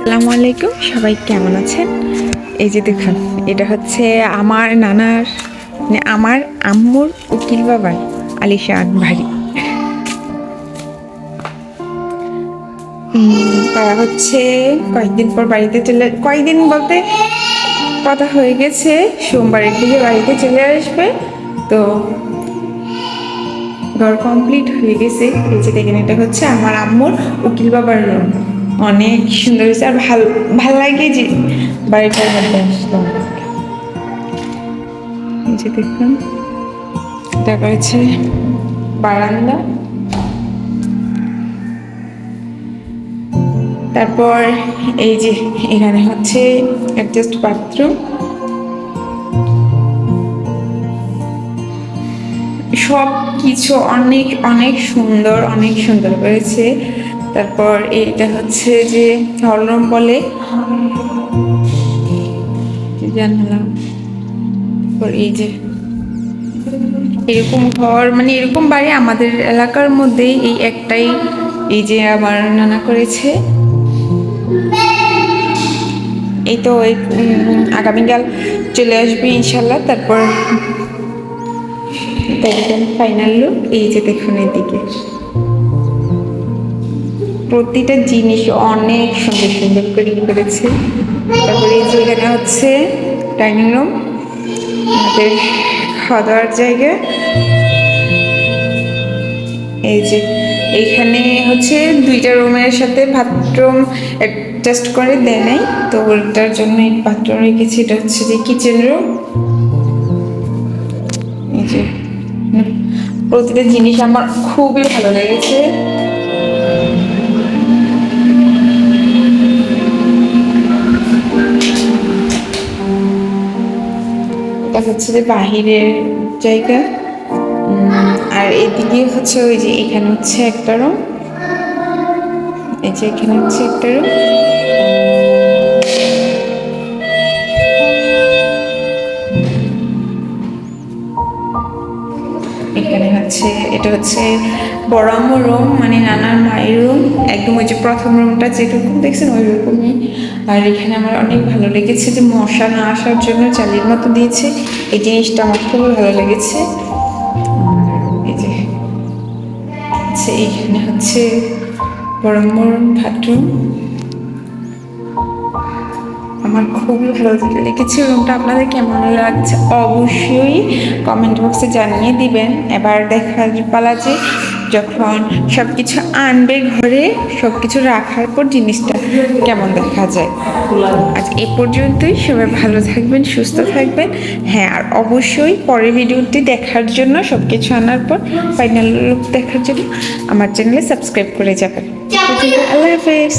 আসসালামু আলাইকুম, সবাই কেমন আছেন? এই যে দেখুন, এটা হচ্ছে আমার নানার মানে আমার আম্মুর উকিল বাবার আলিশান বাড়ি। তারা হচ্ছে কয়েকদিন পর বাড়িতে কয়েকদিন বলতে কথা হয়ে গেছে, সোমবারের দিকে বাড়িতে চলে আসবে। তো ঘর কমপ্লিট হয়ে গেছে। এই যে দেখেন, এটা হচ্ছে আমার আম্মুর উকিল বাবার রুম। অনেক সুন্দর হয়েছে, আর ভাল লাগে যে বাড়িটার মধ্যে আসলাম। এই যে দেখুন, এটা রয়েছে বারান্দা, তারপর এই যে এখানে হচ্ছে অ্যাডজাস্ট বাথরুম। সব কিছু অনেক অনেক সুন্দর, অনেক সুন্দর হয়েছে। তারপর এইটা হচ্ছে যে হলরুম বলে, জানালাম। এই যে এরকম ঘর, মানে এরকম বাড়ি আমাদের এলাকার মধ্যেই এই একটাই, এই যে আমার নানা করেছে। এই তো আগামীকাল চলে আসবে ইনশাল্লাহ। তারপর ফাইনাল লুক এই যে দেখুন, এদিকে প্রতিটা জিনিস অনেক সুন্দর সুন্দর করে করেছে। তারপরে এই যে এখানে হচ্ছে ডাইনিং রুম, আমাদের খাওয়া দাওয়ার জায়গা। এই যে এইখানে হচ্ছে দুইটা রুমের সাথে বাথরুম অ্যাডজাস্ট করে দেয় নাই, তো ওটার জন্য এই বাথরুম রেখেছি। এটা হচ্ছে যে কিচেন রুম। এই যে প্রতিটা জিনিস আমার খুবই ভালো লেগেছে। এটা হচ্ছে যে বাহিরের জায়গা, আর এদিকে হচ্ছে ওই যে এখানে হচ্ছে একটা রুম, এই যে এখানে হচ্ছে একটা রুম। এখানে হচ্ছে এটা হচ্ছে বড় আম্মুর রুম, মানে নানার মায়ের রুম, একদম ওই যে প্রথম রুমটা যেরকম দেখছেন ওই রকমই। আর এখানে আমার অনেক ভালো লেগেছে যে মশা না আসার জন্য জালির মতো দিয়েছে, এই জিনিসটা আমার খুবই ভালো লেগেছে। এই যে এইখানে হচ্ছে বড় আম্মুর বাথরুম, আমার খুবই ভালো লেগেছে রুমটা। আপনাদের কেমন লাগছে অবশ্যই কমেন্ট বক্সে জানিয়ে দিবেন। এবার দেখার পালা যে যখন সব কিছু আনবে ঘরে, সব কিছু রাখার পর জিনিসটা কেমন দেখা যায়। আজ এ পর্যন্তই, সবাই ভালো থাকবেন, সুস্থ থাকবেন। হ্যাঁ, আর অবশ্যই পরের ভিডিওটি দেখার জন্য, সব কিছু আনার পর ফাইনাল লুক দেখার জন্য আমার চ্যানেলে সাবস্ক্রাইব করে যাবেন। আল্লাহ হাফেজ।